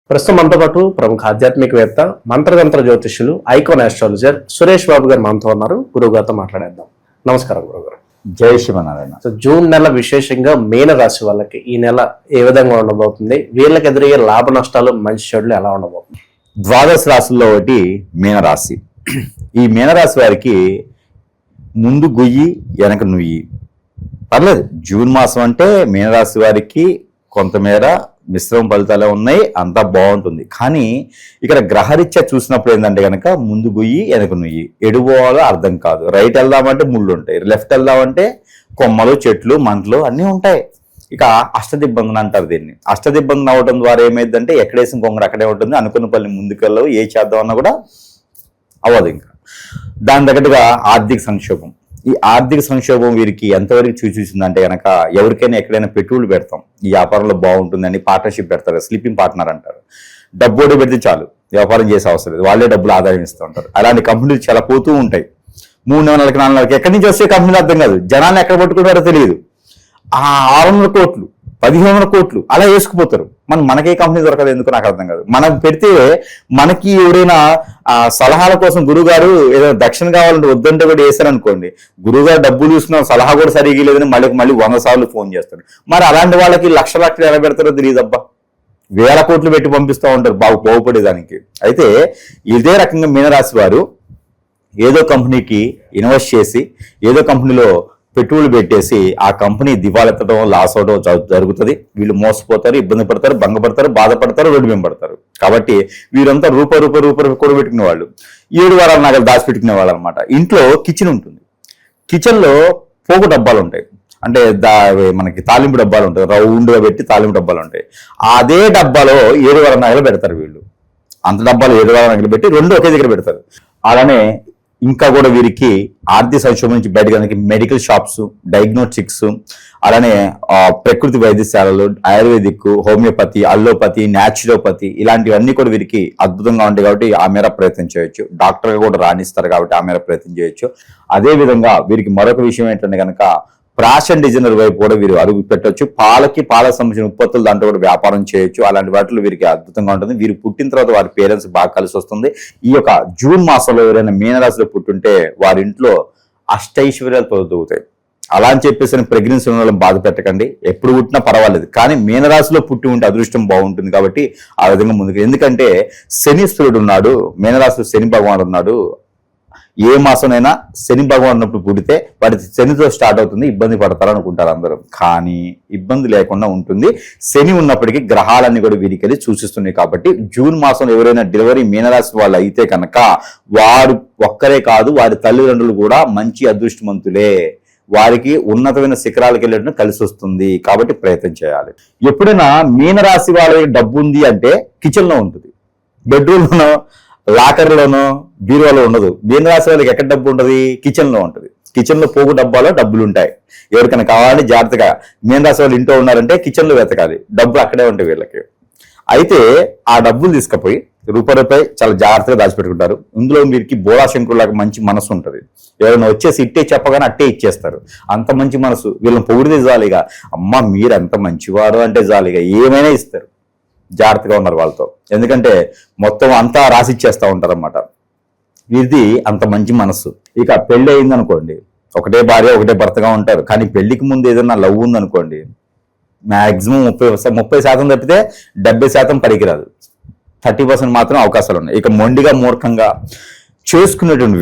ప్రస్తుతం మనతో పాటు ప్రముఖ ఆధ్యాత్మికవేత్త మంత్రతంత్ర జ్యోతిష్యులు ఐకాన్ ఆస్ట్రాలజర్ సురేష్ బాబు గారు మనతో ఉన్నారు. గురువు గారితో మాట్లాడేద్దాం. నమస్కారం గురుగారు. జై శ్రీమన్నారాయణ. సో జూన్ నెల విశేషంగా మీన రాశి వాళ్ళకి ఈ నెల ఏ విధంగా ఉండబోతుంది, వీళ్ళకి ఎదురయ్యే లాభ నష్టాలు మంచి చెడులు ఎలా ఉండబోతుంది? ద్వాదశ రాశుల్లో ఒకటి మీనరాశి. ఈ మీనరాశి వారికి ముందు గుయ్యి వెనక నుయ్యి పర్లేదు. జూన్ మాసం అంటే మీనరాశి వారికి కొంతమేర మిశ్రమ ఫలితాలే ఉన్నాయి, అంతా బాగుంటుంది. కానీ ఇక్కడ గ్రహరీత్యా చూసినప్పుడు ఏంటంటే కనుక ముందు గుయ్యి వెనక నుయ్యి, ఎడుపోవాలో అర్థం కాదు. రైట్ వెళ్దామంటే ముళ్ళు ఉంటాయి, లెఫ్ట్ వెళ్దామంటే కొమ్మలు చెట్లు మంటలు అన్నీ ఉంటాయి. ఇక అష్టదిబ్బందన అంటారు దీన్ని. అష్టదిబ్బందన అవడం ద్వారా ఏమైందంటే ఎక్కడేసిన కొంగడు అక్కడే ఉంటుంది, అనుకున్న పని ముందుకెళ్ళవు, ఏ చేద్దామన్నా కూడా అవ్వదు. ఇంకా దాని తగ్గట్టుగా ఆర్థిక సంక్షోభం. ఈ ఆర్థిక సంక్షోభం వీరికి ఎంతవరకు చూసిందంటే కనుక ఎవరికైనా ఎక్కడైనా పెట్టుబడులు పెడతాం, ఈ వ్యాపారంలో బాగుంటుందని పార్ట్నర్షిప్ పెడతారు, స్లీపింగ్ పార్ట్నర్ అంటారు. డబ్బు ఒకటి పెడితే చాలు, వ్యాపారం చేసే అవసరం లేదు, వాళ్ళే డబ్బులు ఆదాయం ఇస్తూ ఉంటారు. అలాంటి కంపెనీలు చాలా పోతూ ఉంటాయి. 3 నెలలకి 4 నెలలకి ఎక్కడి నుంచి వస్తే కంపెనీలు అర్థం కాదు, జనాన్ని ఎక్కడ పట్టుకుంటారో తెలియదు. 600 కోట్లు 1500 కోట్లు అలా వేసుకుపోతారు. మనకే కంపెనీ దొరకదు, ఎందుకు నాకు అర్థం కాదు. మనం పెడితే మనకి ఎవరైనా సలహాల కోసం గురుగారు ఏదైనా దక్షిణ కావాలంటే వద్దంటే కూడా వేశారనుకోండి, గురుగారు డబ్బులు చూసుకున్న సలహా కూడా సరిగ్గా లేదని మళ్ళీ 100 సార్లు ఫోన్ చేస్తాడు. మరి అలాంటి వాళ్ళకి లక్షలు ఎలా పెడతారో తెలియదబ్బా. 1000 కోట్లు పెట్టి పంపిస్తూ ఉంటారు బాగుపడేదానికి. అయితే ఇదే రకంగా మీనరాశి వారు ఏదో కంపెనీకి ఇన్వెస్ట్ చేసి ఏదో కంపెనీలో పెట్టుబడులు పెట్టేసి ఆ కంపెనీ దివాలెత్తడం, లాస్ అవడం జరుగుతుంది. వీళ్ళు మోసపోతారు, ఇబ్బంది పడతారు, భంగపడతారు, బాధపడతారు, రోడ్డు మీద పడతారు. కాబట్టి వీరంతా రూపాయి కూడబెట్టుకునే వాళ్ళు, 7 వారాల నగలు దాచిపెట్టుకునే వాళ్ళు అనమాట. ఇంట్లో కిచెన్ ఉంటుంది, కిచెన్లో పోగు డబ్బాలు ఉంటాయి, అంటే మనకి తాలింపు డబ్బాలు ఉంటాయి, రౌండ్గా పెట్టి తాలింపు డబ్బాలు ఉంటాయి. అదే డబ్బాలో 7 వారాల నగలు పెడతారు వీళ్ళు. అంత డబ్బాలు 7 వారాల నగలు పెట్టి 2 ఒకే దగ్గర పెడతారు. అలానే ఇంకా కూడా వీరికి ఆర్థిక సంక్షోభం నుంచి బయటకు మెడికల్ షాప్స్, డయాగ్నోస్టిక్స్, అలానే ప్రకృతి వైద్యశాలలు, ఆయుర్వేదిక్, హోమియోపతి, అల్లోపతి, న్యాచురోపతి ఇలాంటివన్నీ కూడా వీరికి అద్భుతంగా ఉంటాయి. కాబట్టి ఆ మేర ప్రయత్నం చేయొచ్చు. డాక్టర్గా కూడా రాణిస్తారు కాబట్టి ఆ మేర ప్రయత్నం చేయొచ్చు. అదేవిధంగా వీరికి మరొక విషయం ఏంటంటే కనుక ఫ్యాషన్ డిజైనర్ వైపు కూడా వీరు అడుగు పెట్టవచ్చు. పాలకు సంబంధించిన ఉత్పత్తులు దాంట్లో కూడా వ్యాపారం చేయొచ్చు. అలాంటి వాటిలో వీరికి అద్భుతంగా ఉంటుంది. వీరు పుట్టిన తర్వాత వారి పేరెంట్స్ బాగా కలిసి వస్తుంది. ఈ యొక్క జూన్ మాసంలో ఎవరైనా మీనరాశిలో పుట్టుంటే వారి ఇంట్లో అష్టైశ్వర్యాలు తొలగుతాయి. అలా అని చెప్పేసి ప్రెగ్నెన్సీ ఉన్న వాళ్ళని బాధ పెట్టకండి, ఎప్పుడు పుట్టినా పర్వాలేదు. కానీ మీనరాశిలో పుట్టి ఉంటే అదృష్టం బాగుంటుంది. కాబట్టి ఆ విధంగా ముందుకు, ఎందుకంటే శనీశ్వరుడు ఉన్నాడు, మీనరాశిలో శని భగవానుడు ఉన్నాడు. ఏ మాసంనైనా శని భగవాన్ ఉన్నప్పుడు పుడితే వాటి శనితో స్టార్ట్ అవుతుంది, ఇబ్బంది పడతారు అనుకుంటారు అందరూ. కానీ ఇబ్బంది లేకుండా ఉంటుంది. శని ఉన్నప్పటికీ గ్రహాలన్నీ కూడా వీరికి సూచిస్తున్నాయి. కాబట్టి జూన్ మాసంలో ఎవరైనా డెలివరీ మీనరాశి వాళ్ళు అయితే కనుక వారు ఒక్కరే కాదు, వారి తల్లిదండ్రులు కూడా మంచి అదృష్టవంతులే, వారికి ఉన్నతమైన శిఖరాలకు వెళ్ళడం కలిసి వస్తుంది. కాబట్టి ప్రయత్నం చేయాలి. ఎప్పుడైనా మీనరాశి వాళ్ళకి డబ్బు ఉంది అంటే కిచెన్ లో ఉంటుంది, బెడ్రూమ్లోనో లాకర్లోనో బీరువాలో ఉండదు. మీనరాశి వాళ్ళకి ఎక్కడ డబ్బు ఉంటుంది? కిచెన్ లో ఉంటుంది. కిచెన్ లో పోగు డబ్బాలో డబ్బులు ఉంటాయి. ఎవరికైనా కావాలని జాగ్రత్తగా మీనరాశి వాళ్ళు ఇంట్లో ఉన్నారంటే కిచెన్ లో వెతకాలి, డబ్బులు అక్కడే ఉంటాయి వీళ్ళకి. అయితే ఆ డబ్బులు తీసుకుపోయి రూపాయి చాలా జాగ్రత్తగా దాచిపెట్టుకుంటారు. ఇందులో వీరికి బోళాశంకులాగా మంచి మనసు ఉంటుంది. ఎవరైనా వచ్చేసి ఇట్టే చెప్పగానే అట్టే ఇచ్చేస్తారు. అంత మంచి మనసు. వీళ్ళని పొగిడితే జాలిగా, అమ్మ మీరు ఎంత మంచివారు అంటే జాలిగా ఏమైనా ఇస్తారు. జాగ్రత్తగా ఉన్నారు వాళ్ళతో, ఎందుకంటే మొత్తం అంతా రాసిచ్చేస్తూ ఉంటారన్నమాట. వీరిది అంత మంచి మనసు. ఇక పెళ్లి అయిందనుకోండి, ఒకటే భార్య ఒకటే భర్తగా ఉంటారు. కానీ పెళ్లికి ముందు ఏదైనా లవ్ ఉందనుకోండి, మ్యాక్సిమం 30% తప్పితే 70% పనికిరాదు. 30% మాత్రం అవకాశాలు ఉన్నాయి. ఇక మొండిగా మూర్ఖంగా చేసుకునేటువంటి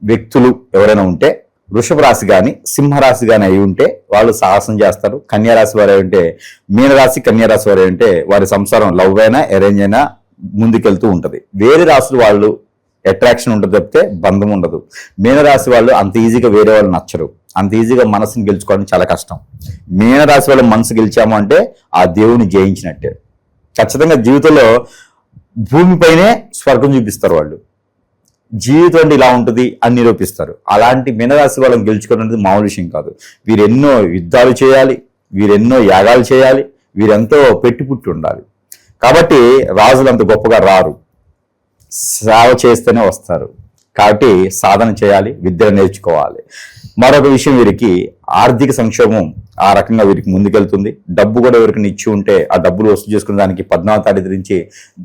వ్యక్తులు ఎవరైనా ఉంటే, వృషభ రాశి కానీ సింహరాశి కానీ అయి ఉంటే వాళ్ళు సాహసం చేస్తారు. కన్యారాశి వారు అయి ఉంటే, మీనరాశి కన్యారాశి వారు అయి ఉంటే వారి సంసారం లవ్ అయినా అరేంజ్ అయినా ముందుకెళ్తూ ఉంటుంది. వేరే రాశులు వాళ్ళు అట్రాక్షన్ ఉంటుంది తప్పితే బంధం ఉండదు. మీనరాశి వాళ్ళు అంత ఈజీగా వేరే వాళ్ళు నచ్చరు, అంత ఈజీగా మనసుని గెలుచుకోవడం చాలా కష్టం. మీనరాశి వాళ్ళ మనసు గెలిచాము అంటే ఆ దేవుని జయించినట్టే. ఖచ్చితంగా జీవితంలో భూమిపైనే స్వర్గం చూపిస్తారు వాళ్ళు. జీవితం అంటే ఇలా ఉంటుంది అని నిరూపిస్తారు. అలాంటి మీనరాశి వాళ్ళని గెలుచుకోవడం అనేది మామూలు విషయం కాదు. వీరెన్నో యుద్ధాలు చేయాలి, వీరెన్నో యాగాలు చేయాలి, వీరెంతో పుట్టి ఉండాలి. కాబట్టి రాజులు అంత గొప్పగా రారు, సేవ చేస్తేనే వస్తారు. కాబట్టి సాధన చేయాలి, విద్యను నేర్చుకోవాలి. మరొక విషయం, వీరికి ఆర్థిక సంక్షోభం ఆ రకంగా వీరికి ముందుకెళ్తుంది. డబ్బు కూడా ఎవరికి ఇచ్చి ఉంటే ఆ డబ్బులు వసూలు చేసుకునే దానికి 14వ తారీఖు నుంచి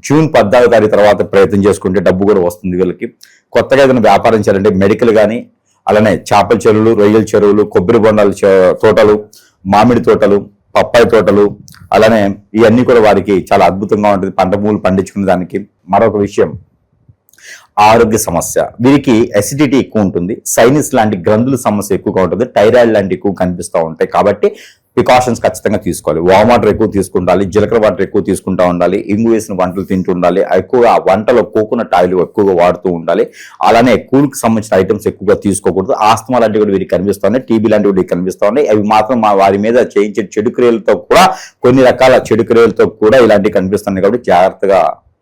జూన్ 14వ తారీఖు తర్వాత ప్రయత్నం చేసుకుంటే డబ్బు కూడా వస్తుంది వీళ్ళకి. కొత్తగా ఏదైనా వ్యాపారం చేయాలంటే మెడికల్ కానీ, అలానే చేపల చెరువులు, రొయ్యల చెరువులు, కొబ్బరి బొండాల తోటలు, మామిడి తోటలు, పప్పాయి తోటలు, అలానే ఇవన్నీ కూడా వారికి చాలా అద్భుతంగా ఉంటుంది పంట భూములు పండించుకునే దానికి. మరొక విషయం, ఆరోగ్య సమస్య, వీరికి అసిడిటీ ఎక్కువ ఉంటుంది, సైనస్ లాంటి గ్రంథుల సమస్య ఎక్కువగా ఉంటుంది, థైరాయిడ్ లాంటి ఎక్కువ కనిపిస్తూ ఉంటాయి. కాబట్టి ప్రికాషన్స్ ఖచ్చితంగా తీసుకోవాలి. వామ్ వాటర్ ఎక్కువ తీసుకుంటాలి, జీలకర్ర వాటర్ ఎక్కువ తీసుకుంటూ ఉండాలి, ఇంగు వేసిన వంటలు తింటూ ఉండాలి, ఎక్కువగా వంటలో కోకోనట్ ఆయిల్ ఎక్కువగా వాడుతూ ఉండాలి. అలానే కూల్కి సంబంధించిన ఐటమ్స్ ఎక్కువగా తీసుకోకూడదు. ఆస్తమా లాంటివి కూడా వీరికి కనిపిస్తూ ఉన్నాయి, టీబీ లాంటివి వీరికి కనిపిస్తూ ఉన్నాయి. అవి మాత్రం వారి మీద చేయించే చెడు క్రియలతో కూడా, కొన్ని రకాల చెడు క్రియలతో కూడా ఇలాంటివి కనిపిస్తున్నాయి. కాబట్టి జాగ్రత్తగా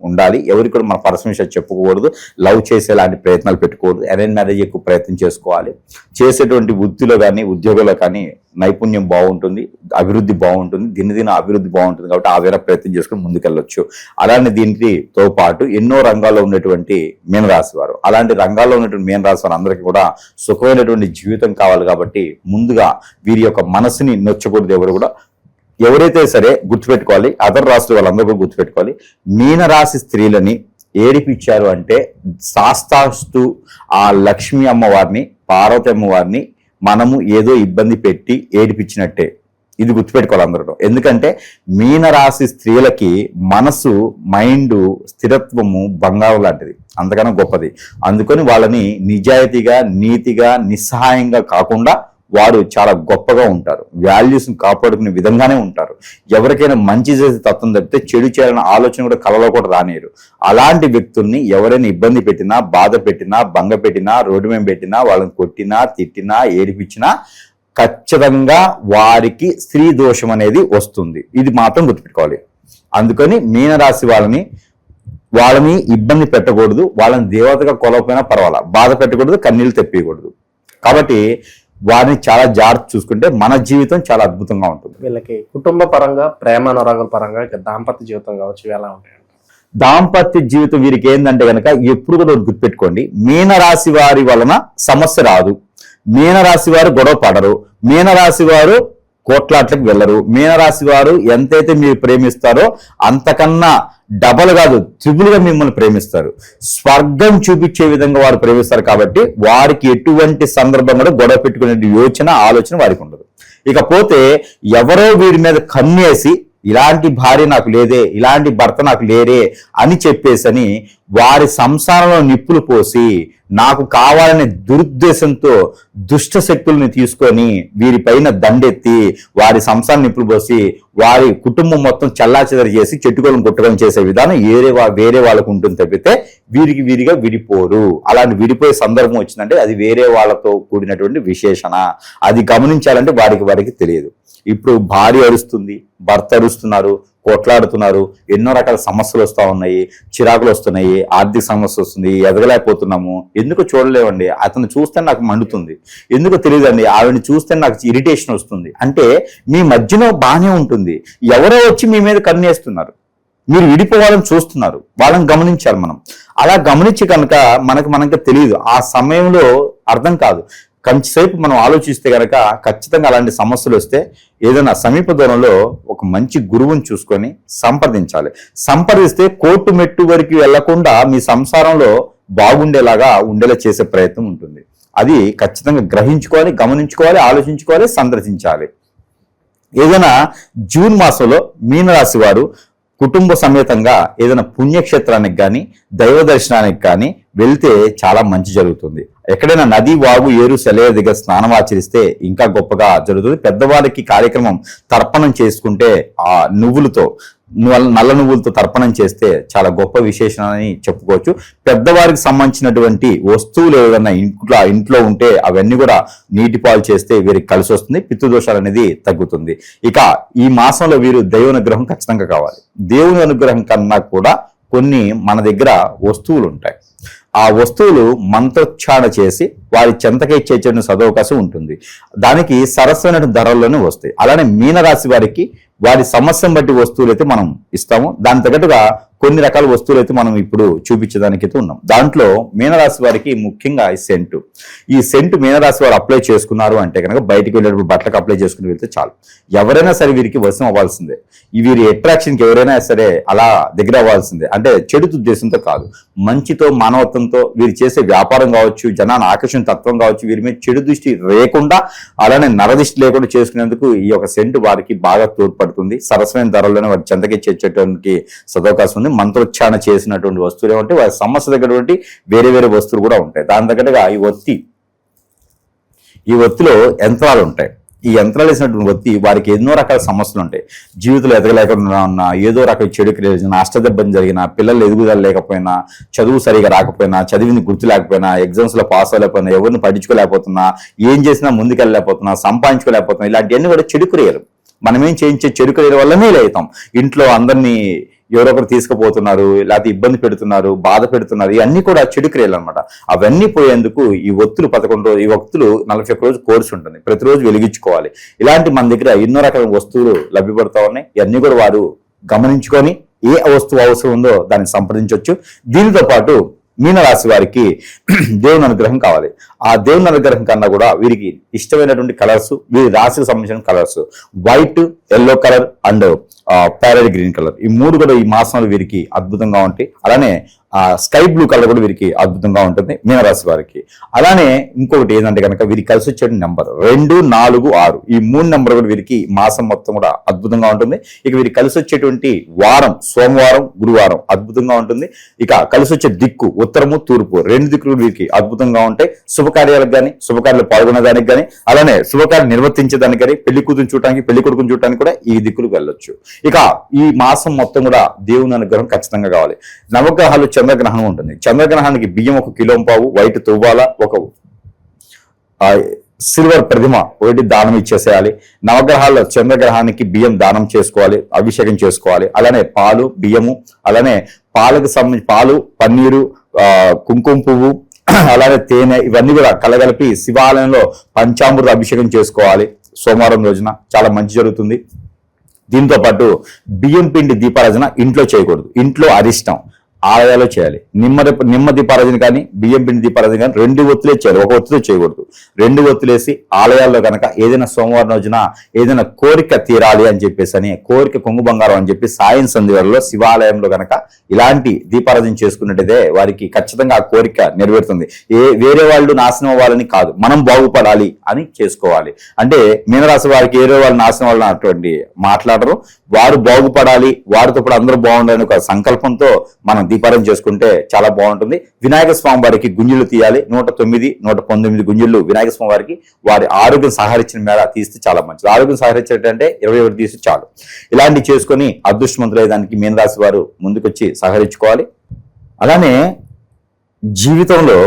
ఉండాలి. ఎవరికి కూడా మన పర్సనల్ విషయాలు చెప్పుకోకూడదు, లవ్ చేసేలాంటి ప్రయత్నాలు పెట్టుకోకూడదు, అరేంజ్ మ్యారేజ్ ఎక్కువ ప్రయత్నం చేసుకోవాలి. చేసేటువంటి వృత్తిలో కానీ ఉద్యోగంలో కానీ నైపుణ్యం బాగుంటుంది, అభివృద్ధి బాగుంటుంది, దినదిన అభివృద్ధి బాగుంటుంది. కాబట్టి ఆ వేరే ప్రయత్నం చేసుకుని ముందుకెళ్ళొచ్చు. అలానే దీనితో పాటు ఎన్నో రంగాల్లో ఉన్నటువంటి మీనరాశి వారు, అలాంటి రంగాల్లో ఉన్నటువంటి మీనరాశి వారు అందరికీ కూడా సుఖమైనటువంటి జీవితం కావాలి. కాబట్టి ముందుగా వీరి యొక్క మనసుని నొచ్చకూడదు ఎవరు కూడా. ఎవరైతే సరే గుర్తుపెట్టుకోవాలి, అదర్ రాశుల వాళ్ళందరూ కూడా గుర్తుపెట్టుకోవాలి, మీనరాశి స్త్రీలని ఏడిపించారు అంటే శాస్తాస్తు ఆ లక్ష్మీ అమ్మవారిని, పార్వతి అమ్మవారిని మనము ఏదో ఇబ్బంది పెట్టి ఏడిపించినట్టే. ఇది గుర్తుపెట్టుకోవాలి అందరూ. ఎందుకంటే మీనరాశి స్త్రీలకి మనసు, మైండ్, స్థిరత్వము బంగారం లాంటిది, అంతకన్నా గొప్పది. అందుకని వాళ్ళని నిజాయితీగా, నీతిగా, నిస్సహాయంగా కాకుండా వారు చాలా గొప్పగా ఉంటారు, వాల్యూస్ని కాపాడుకునే విధంగానే ఉంటారు. ఎవరికైనా మంచి చేసే తత్వం తప్పితే చెడు చేయాలన్న ఆలోచన కూడా కలలో కూడా రానియరు. అలాంటి వ్యక్తుల్ని ఎవరైనా ఇబ్బంది పెట్టినా, బాధ పెట్టినా, భంగ పెట్టినా, రోడ్డు మీద పెట్టినా, వాళ్ళని కొట్టినా, తిట్టినా, ఏడిపించినా ఖచ్చితంగా వారికి స్త్రీ దోషం అనేది వస్తుంది. ఇది మాత్రం గుర్తుపెట్టుకోవాలి. అందుకని మీనరాశి వాళ్ళని ఇబ్బంది పెట్టకూడదు, వాళ్ళని దేవతగా కొలవకపోయినా పర్వాలా, బాధ పెట్టకూడదు, కన్నీళ్ళు తెప్పకూడదు. కాబట్టి వారిని చాలా జాగ్రత్త చూసుకుంటే మన జీవితం చాలా అద్భుతంగా ఉంటుంది. వీళ్ళకి కుటుంబ పరంగా, ప్రేమ అనురాగాల పరంగా, దాంపత్య జీవితం కావచ్చు, ఎలా ఉంటాయి? దాంపత్య జీవితం వీరికి ఏంటంటే కనుక ఎప్పుడు కూడా గుర్తుపెట్టుకోండి, మీనరాశి వారి వలన సమస్య రాదు, మీనరాశి వారు గొడవ పడరు, మీనరాశి వారు కోట్లాట్లకు వెళ్ళరు, మీనరాశి వారు ఎంతైతే మీరు ప్రేమిస్తారో అంతకన్నా డబల్ కాదు, త్రిబుల్గా మిమ్మల్ని ప్రేమిస్తారు. స్వర్గం చూపించే విధంగా వారు ప్రేమిస్తారు. కాబట్టి వారికి ఎటువంటి సందర్భంలో గొడవ పెట్టుకునే ఆలోచన వారికి ఉండదు. ఇకపోతే ఎవరో వీరి మీద కన్నేసి ఇలాంటి భార్య నాకు లేదే, ఇలాంటి భర్త నాకు లేరే అని చెప్పేసని వారి సంసారంలో నిప్పులు పోసి నాకు కావాలనే దురుద్దేశంతో దుష్ట శక్తుల్ని తీసుకొని వీరిపైన దండెత్తి వారి సంసారం నిప్పులు పోసి వారి కుటుంబం మొత్తం చల్లాచెదరి చేసి చెట్టుకోలను కొట్టుకొని చేసే విధానం వేరే వాళ్ళకు ఉంటుంది తప్పితే వీరిగా విడిపోరు. అలాంటి విడిపోయే సందర్భం వచ్చిందంటే అది వేరే వాళ్ళతో కూడినటువంటి విశేషణ. అది గమనించాలంటే వారికి తెలియదు. ఇప్పుడు భార్య అరుస్తుంది, భర్త అరుస్తున్నారు, కొట్లాడుతున్నారు, ఎన్నో రకాల సమస్యలు వస్తూ ఉన్నాయి, చిరాకులు వస్తున్నాయి, ఆర్థిక సమస్య వస్తుంది, ఎదగలేకపోతున్నాము. ఎందుకు చూడలేవండి, అతను చూస్తే నాకు మండుతుంది, ఎందుకు తెలియదండి, ఆవిడని చూస్తే నాకు ఇరిటేషన్ వస్తుంది అంటే మీ మధ్యలో బాగానే ఉంటుంది, ఎవరో వచ్చి మీ మీద కన్నేస్తున్నారు, మీరు విడిపోవాలని చూస్తున్నారు. వాళ్ళని గమనించాలి మనం. అలా గమనించి కనుక మనకు తెలియదు, ఆ సమయంలో అర్థం కాదు. కొంచెంసేపు మనం ఆలోచిస్తే కనుక ఖచ్చితంగా అలాంటి సమస్యలు వస్తే ఏదైనా సమీప దూరంలో ఒక మంచి గురువుని చూసుకొని సంప్రదించాలి. సంప్రదిస్తే కోర్టు మెట్టు వరకు వెళ్లకుండా మీ సంసారంలో ఉండేలా చేసే ప్రయత్నం ఉంటుంది. అది ఖచ్చితంగా గ్రహించుకోవాలి, గమనించుకోవాలి, ఆలోచించుకోవాలి, సందర్శించాలి. ఏదైనా జూన్ మాసంలో మీనరాశి వారు కుటుంబ సమేతంగా ఏదైనా పుణ్యక్షేత్రానికి కానీ, దైవ దర్శనానికి కానీ వెళ్తే చాలా మంచి జరుగుతుంది. ఎక్కడైనా నది, వాగు, ఏరు, సెలయ దగ్గర స్నానం ఆచరిస్తే ఇంకా గొప్పగా జరుగుతుంది. పెద్దవారికి కార్యక్రమం తర్పణం చేసుకుంటే ఆ నల్ల నువ్వులతో తర్పణం చేస్తే చాలా గొప్ప విశేషణని చెప్పుకోవచ్చు. పెద్దవారికి సంబంధించినటువంటి వస్తువులు ఏదైనా ఇంట్లో ఉంటే అవన్నీ కూడా నీటి పాలు చేస్తే వీరికి కలిసి వస్తుంది, పితృదోషాలు అనేది తగ్గుతుంది. ఇక ఈ మాసంలో వీరు దైవ అనుగ్రహం ఖచ్చితంగా కావాలి. దేవుని అనుగ్రహం కన్నా కూడా కొన్ని మన దగ్గర వస్తువులు ఉంటాయి. ఆ వస్తువులు మంత్రోచ్చారణ చేసి వారి చెంతకే ఇచ్చే సదవకాశం ఉంటుంది. దానికి సరసమైన ధరల్లోనే వస్తాయి. అలానే మీనరాశి వారికి వారి సమస్యను బట్టి వస్తువులు అయితే మనం ఇస్తాము. దాని తగ్గట్టుగా కొన్ని రకాల వస్తువులు అయితే మనం ఇప్పుడు చూపించడానికైతే ఉన్నాం. దాంట్లో మీనరాశి వారికి ముఖ్యంగా ఈ సెంటు మీనరాశి వారు అప్లై చేసుకున్నారు అంటే కనుక బయటికి వెళ్ళేటప్పుడు బట్టలకు అప్లై చేసుకుని వెళ్తే చాలు. ఎవరైనా సరే వీరికి వశం అవ్వాల్సిందే. వీరి అట్రాక్షన్కి ఎవరైనా సరే అలా దగ్గర అవ్వాల్సిందే. అంటే చెడు ఉద్దేశంతో కాదు, మంచితో మానవత్వంతో వీరు చేసే వ్యాపారం కావచ్చు, జనాన్ని ఆకర్షణ తత్వం కావచ్చు, వీరి మీద చెడు దృష్టి లేకుండా అలానే నరదృష్టి లేకుండా చేసుకునేందుకు ఈ యొక్క సెంటు వారికి బాగా తోడ్పడుతుంది. సరసమైన ధరల్లోనే వారి చెంతకి చేర్చేటువంటి సదవకాశం ఉంది. మంత్రోచ్చారణ చేసినటువంటి వస్తువులు ఏమంటే వారి సమస్య దగ్గరటువంటి వేరే వేరే వస్తువులు కూడా ఉంటాయి. దాని దగ్గరగా ఈ ఒత్తిలో యంత్రాలు ఉంటాయి. ఈ యంత్రాలు వేసినటువంటి ఒత్తి వారికి ఎన్నో రకాల సమస్యలు ఉంటాయి. జీవితంలో ఎదగలేకుండా ఉన్నా, ఏదో రకాల చెడు క్రియలు, అష్టదెబ్బం జరిగినా, పిల్లలు ఎదుగుదల లేకపోయినా, చదువు సరిగా రాకపోయినా, చదివింది గుర్తు లేకపోయినా, ఎగ్జామ్స్ లో పాస్ అవ్వలేకపోయినా, ఎవరిని పట్టించుకోలేకపోతున్నా, ఏం చేసినా ముందుకెళ్ళలేకపోతున్నా, సంపాదించుకోలేకపోతున్నా, ఇలాంటివన్నీ కూడా చెడు క్రియలు. మనమేం చేయించే చెడు క్రియల వల్లనే అవుతాం. ఇంట్లో అందరినీ ఎవరొకరు తీసుకుపోతున్నారు, లేకపోతే ఇబ్బంది పెడుతున్నారు, బాధ పెడుతున్నారు, ఇవన్నీ కూడా చెడు క్రియలు అనమాట. అవన్నీ పోయేందుకు ఈ ఒత్తులు 11 రోజు, ఈ ఒత్తులు 41 రోజు కోర్సు ఉంటుంది. ప్రతిరోజు వెలిగించుకోవాలి. ఇలాంటి మన దగ్గర ఎన్నో రకాల వస్తువులు లభ్యపడతా ఉన్నాయి. ఇవన్నీ కూడా వారు గమనించుకొని ఏ వస్తువు అవసరం ఉందో దాన్ని సంప్రదించవచ్చు. దీనితో పాటు మీనరాశి వారికి దేవుని అనుగ్రహం కావాలి. ఆ దేవుని అనుగ్రహం కన్నా కూడా వీరికి ఇష్టమైనటువంటి కలర్స్, వీరి రాశికి సంబంధించిన colours white, yellow colour and parrot green colour, ఈ మూడు కూడా ఈ మాసంలో వీరికి అద్భుతంగా ఉంటాయి. అలానే స్కై బ్లూ కలర్ కూడా వీరికి అద్భుతంగా ఉంటుంది మీనరాశి వారికి. అలానే ఇంకొకటి ఏంటంటే కనుక వీరికి కలిసి వచ్చే నెంబర్ 2, 4, 6, ఈ 3 నెంబర్ కూడా వీరికి మాసం మొత్తం కూడా అద్భుతంగా ఉంటుంది. ఇక వీరికి కలిసి వచ్చేటువంటి వారం సోమవారం, గురువారం అద్భుతంగా ఉంటుంది. ఇక కలిసి వచ్చే దిక్కు ఉత్తరము, తూర్పు 2 దిక్కులు వీరికి అద్భుతంగా ఉంటాయి. శుభకార్యాలకు కానీ, శుభకార్యాలు పాల్గొనేదానికి కానీ, అలానే శుభకార్యం నిర్వర్తించేదానికి కానీ, పెళ్లి కూతురు చూడటానికి, పెళ్లి కొడుకుని చూడటానికి కూడా ఈ దిక్కులకు వెళ్ళొచ్చు. ఇక ఈ మాసం మొత్తం కూడా దేవుని అనుగ్రహం ఖచ్చితంగా కావాలి. నవగ్రహాలు చంద్రగ్రహణం ఉంటుంది. చంద్రగ్రహానికి బియ్యం 1 కిలో పావు, వైట్ తువ్వాల, ఒక సిల్వర్ ప్రతిమ ఒకటి దానం ఇచ్చేసేయాలి. నవగ్రహాల్లో చంద్రగ్రహానికి బియ్యం దానం చేసుకోవాలి, అభిషేకం చేసుకోవాలి. అలానే పాలు, బియ్యము, అలానే పాలకు సంబంధించి పాలు, పన్నీరు, కుంకుమ పువ్వు, అలానే తేనె, ఇవన్నీ కూడా కలగలిపి శివాలయంలో పంచామృత అభిషేకం చేసుకోవాలి. సోమవారం రోజున చాలా మంచి జరుగుతుంది. దీంతో పాటు బియ్యం పిండి దీపారాధన ఇంట్లో చేయకూడదు. ఇంట్లో అరిష్టం, ఆలయాల్లో చేయాలి. నిమ్మ దీపారాధన కానీ, బియ్యం పిండి దీపారాధన కానీ 2 ఒత్తులే చేయాలి. ఒక ఒత్తులే చేయకూడదు. 2 ఒత్తులేసి ఆలయాల్లో కనుక ఏదైనా సోమవారం రోజున ఏదైనా కోరిక తీరాలి అని చెప్పేసి అని, కోరిక కొంగు బంగారం అని చెప్పి సాయం సంధ్యలో శివాలయంలో కనుక ఇలాంటి దీపారాధన చేసుకున్నట్టయితే వారికి ఖచ్చితంగా ఆ కోరిక నెరవేరుతుంది. వేరే వాళ్ళు నాశనం అవ్వాలని కాదు, మనం బాగుపడాలి అని చేసుకోవాలి. అంటే మీనరాశి వారికి వేరే వాళ్ళు నాశనం అవ్వాలని అటువంటి మాట్లాడరు. వారు బాగుపడాలి, వారితో కూడా అందరూ బాగుండాలని ఒక సంకల్పంతో మనం దీపారాధన చేసుకుంటే చాలా బాగుంటుంది. వినాయక స్వామి వారికి గుంజులు తీయాలి. 109, 119 గుంజులు వినాయక స్వామి వారికి వారి ఆరోగ్యం సహకరించిన మేర తీస్తే చాలా మంచిది. ఆరోగ్యం సహకరించేటంటే 21 తీసి చాలు. ఇలాంటివి చేసుకుని అదృష్టవంతులయ్యేదానికి మీనరాశి వారు ముందుకొచ్చి సహకరించుకోవాలి. అలానే జీవితంలో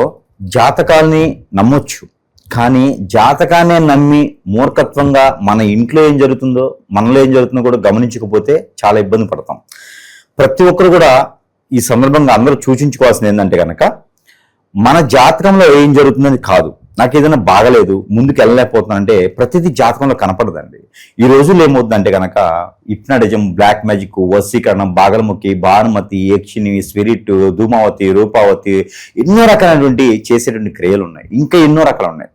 జాతకాల్ని నమ్మొచ్చు, కానీ జాతకాన్నే నమ్మి మూర్ఖత్వంగా మన ఇంట్లో ఏం జరుగుతుందో, మనలో ఏం జరుగుతుందో కూడా గమనించకపోతే చాలా ఇబ్బంది పడతాం. ప్రతి ఒక్కరు కూడా ఈ సందర్భంగా అందరూ సూచించుకోవాల్సింది ఏంటంటే కనుక, మన జాతకంలో ఏం జరుగుతుందని కాదు, నాకు ఏదైనా బాగలేదు, ముందుకు వెళ్ళలేకపోతున్నా అంటే ప్రతిదీ జాతకంలో కనపడదండి. ఈ రోజుల్లో ఏమవుతుందంటే కనుక హిప్నాటిజం, బ్లాక్ మ్యాజిక్, వశీకరణం, బాగలముఖి, భానుమతి, యక్షిని, స్పిరిట్, ధూమావతి, రూపావతి, ఎన్నో రకాలైనటువంటి చేసేటువంటి క్రియలు ఉన్నాయి. ఇంకా ఎన్నో రకాలు ఉన్నాయి.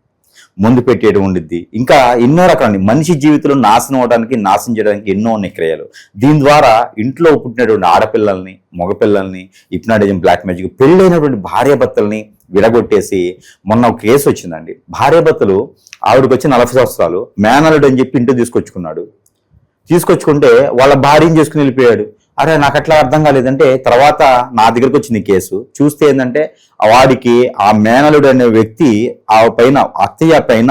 ముందు పెట్టేయడం ఉండిద్ది, ఇంకా ఎన్నో రకాల మనిషి జీవితంలో నాశనం అవడానికి, నాశనం చేయడానికి ఎన్నో ఉన్నాయి క్రియలు. దీని ద్వారా ఇంట్లో పుట్టినటువంటి ఆడపిల్లల్ని, మగపిల్లల్ని హిప్నాటిజం, బ్లాక్ మ్యాజిక్, పెళ్ళైనటువంటి భార్యాభర్తల్ని విడగొట్టేసి, మొన్న ఒక కేసు వచ్చిందండి. భార్యాభర్తలు, ఆవిడకి వచ్చి 40 సంవత్సరాలు, మేనల్లుడు అని చెప్పి ఇంటికి తీసుకొచ్చుకుంటే వాళ్ళ భార్యని చేసుకుని వెళ్ళిపోయాడు. అరే నాకు అట్లా అర్థం కాలేదంటే తర్వాత నా దగ్గరకు వచ్చింది కేసు. చూస్తే ఏంటంటే వాడికి ఆ మేనలుడు అనే వ్యక్తి ఆ పైన, అత్తయ్య పైన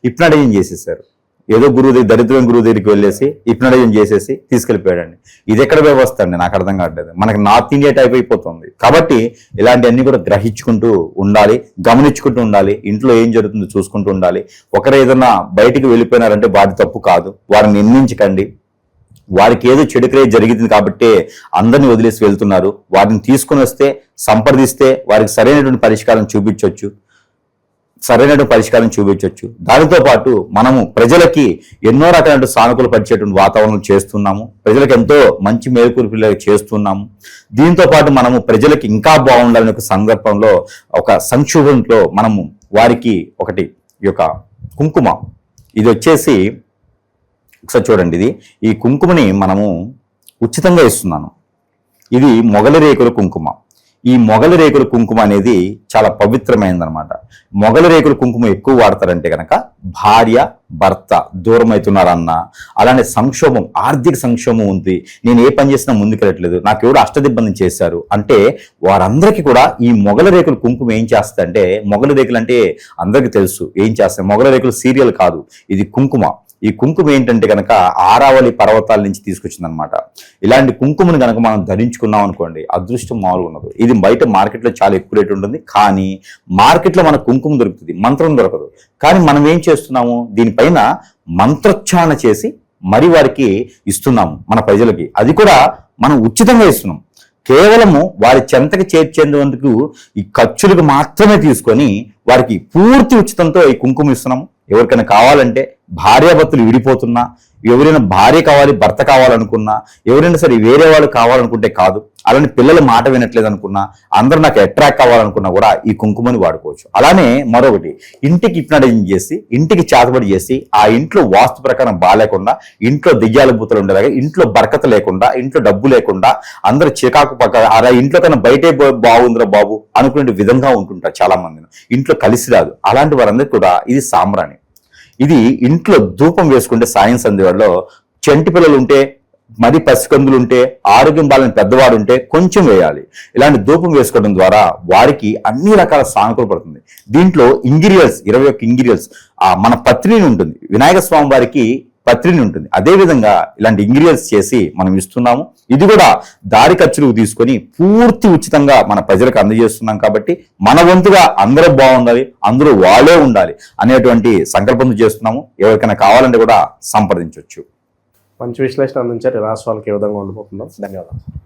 హిప్నాటిజం చేసేసారు. ఏదో దరిద్రమైన గురువు దగ్గరికి వెళ్ళేసి హిప్నాటిజం చేసేసి తీసుకెళ్ళిపోయాడండి. ఇది ఎక్కడ వ్యవస్థ అండి, నాకు అర్థం కావట్లేదు. మనకి నార్త్ ఇండియా టైప్ అయిపోతుంది. కాబట్టి ఇలాంటివన్నీ కూడా గ్రహించుకుంటూ ఉండాలి, గమనించుకుంటూ ఉండాలి, ఇంట్లో ఏం జరుగుతుందో చూసుకుంటూ ఉండాలి. ఒకరు ఏదైనా బయటికి వెళ్ళిపోయినారంటే వారి తప్పు కాదు, వారిని నిందించకండి. వారికి ఏదో చెడు క్రియ జరిగింది కాబట్టి అందరినీ వదిలేసి వెళ్తున్నారు. వారిని తీసుకుని వస్తే, సంప్రదిస్తే వారికి సరైనటువంటి పరిష్కారం చూపించవచ్చు. సరైన పరిష్కారం చూపించవచ్చు. దానితో పాటు మనము ప్రజలకి ఎన్నో రకాల సానుకూల పరిచేటువంటి వాతావరణం చేస్తున్నాము, ప్రజలకు ఎంతో మంచి మేలుకూర్పులు చేస్తున్నాము. దీంతో పాటు మనము ప్రజలకి ఇంకా బాగుండాలనే ఒక సందర్భంలో ఒక సంక్షోభంలో మనము వారికి ఒకటి ఈ యొక్క కుంకుమ, ఇది వచ్చేసి ఒకసారి చూడండి, ఈ కుంకుమని మనము ఉచితంగా ఇస్తున్నాను. ఇది మొగలి రేకుల కుంకుమ. ఈ మొగలి రేకుల కుంకుమ అనేది చాలా పవిత్రమైనదనమాట. మొగలి రేకుల కుంకుమ ఎక్కువ వాడతారంటే కనుక భార్య భర్త దూరం అవుతున్నారన్న, అలానే సంక్షోభం, ఆర్థిక సంక్షోభం ఉంది, నేను ఏ పని చేసినా ముందుకెళ్ళట్లేదు, నాకు ఎవరు అష్టదిబ్బంది చేశారు అంటే వారందరికీ కూడా ఈ మొగలి రేకుల కుంకుమ ఏం చేస్తుందంటే, మొగలి రేకులు అంటే అందరికీ తెలుసు ఏం చేస్తాయి, మొగలి రేకులు సీరియల్ కాదు, ఇది కుంకుమ. ఈ కుంకుమ ఏంటంటే కనుక ఆరావళి పర్వతాల నుంచి తీసుకొచ్చిందనమాట. ఇలాంటి కుంకుమను కనుక మనం ధరించుకున్నాం అనుకోండి, అదృష్టం మామూలుగా ఉన్నది. ఇది బయట మార్కెట్లో చాలా ఎక్కువ రేటు ఉంటుంది, కానీ మార్కెట్లో మనకు కుంకుమ దొరుకుతుంది, మంత్రం దొరకదు. కానీ మనం ఏం చేస్తున్నాము, దీనిపైన మంత్రోచ్చారణ చేసి మరి వారికి ఇస్తున్నాము మన ప్రజలకి. అది కూడా మనం ఉచితంగా ఇస్తున్నాం. కేవలము వారి చెంతకి చేర్చేందుకు ఈ ఖర్చులకు మాత్రమే తీసుకొని వారికి పూర్తి ఉచితంతో ఈ కుంకుమ ఇస్తున్నాము. ఎవరికైనా కావాలంటే భార్యాభర్తలు విడిపోతున్నా, ఎవరైనా భార్య కావాలి భర్త కావాలనుకున్నా, ఎవరైనా సరే వేరే వాళ్ళు కావాలనుకుంటే కాదు, అలానే పిల్లల మాట వినట్లేదు అనుకున్నా, అందరూ నాకు అట్రాక్ట్ కావాలనుకున్నా కూడా ఈ కుంకుమని వాడుకోవచ్చు. అలానే మరొకటి, ఇంటికి హిప్నటైజింగ్ చేసి, ఇంటికి చేతబడి చేసి, ఆ ఇంట్లో వాస్తు ప్రకారం బాగాలేకుండా, ఇంట్లో దెయ్యాల బూతలు ఉండేలాగా, ఇంట్లో బరకత లేకుండా, ఇంట్లో డబ్బు లేకుండా, అందరూ చికాకు పక్క అలా ఇంట్లో కన్నా బయటే బాగుందిరా బాబు అనుకునే విధంగా ఉంటుంటారు చాలా మందిని. ఇంట్లో కలిసి రాదు. అలాంటి వారందరికీ కూడా ఇది సాంబ్రాణి. ఇది ఇంట్లో ధూపం వేసుకుంటే సాయం సంధ్యలో చంటి పిల్లలు ఉంటే, మరి పసికందులు ఉంటే, ఆరోగ్యం బాలని పెద్దవాడు ఉంటే కొంచెం వేయాలి. ఇలాంటి ధూపం వేసుకోవడం ద్వారా వారికి అన్ని రకాల సానుకూల పడుతుంది. దీంట్లో ఇంగ్రీడియంట్స్ 21 ఇంగ్రీడియంట్స్, మన పత్రిని ఉంటుంది, వినాయక స్వామి వారికి పత్రిని ఉంటుంది. అదేవిధంగా ఇలాంటి ఇంగ్రీడియంట్స్ చేసి మనం ఇస్తున్నాము. ఇది కూడా దారి ఖర్చులకు తీసుకొని పూర్తి ఉచితంగా మన ప్రజలకు అందజేస్తున్నాం. కాబట్టి మన వంతుగా అందరూ బాగుండాలి, అందరూ వాళ్ళే ఉండాలి అనేటువంటి సంకల్పంతో చేస్తున్నాము. ఎవరికైనా కావాలంటే కూడా సంప్రదించవచ్చు. మంచి విశ్లేషణ అందించారు. రాష్ట్రాలకు ఏ విధంగా ఉండిపోతుందో. ధన్యవాదాలు.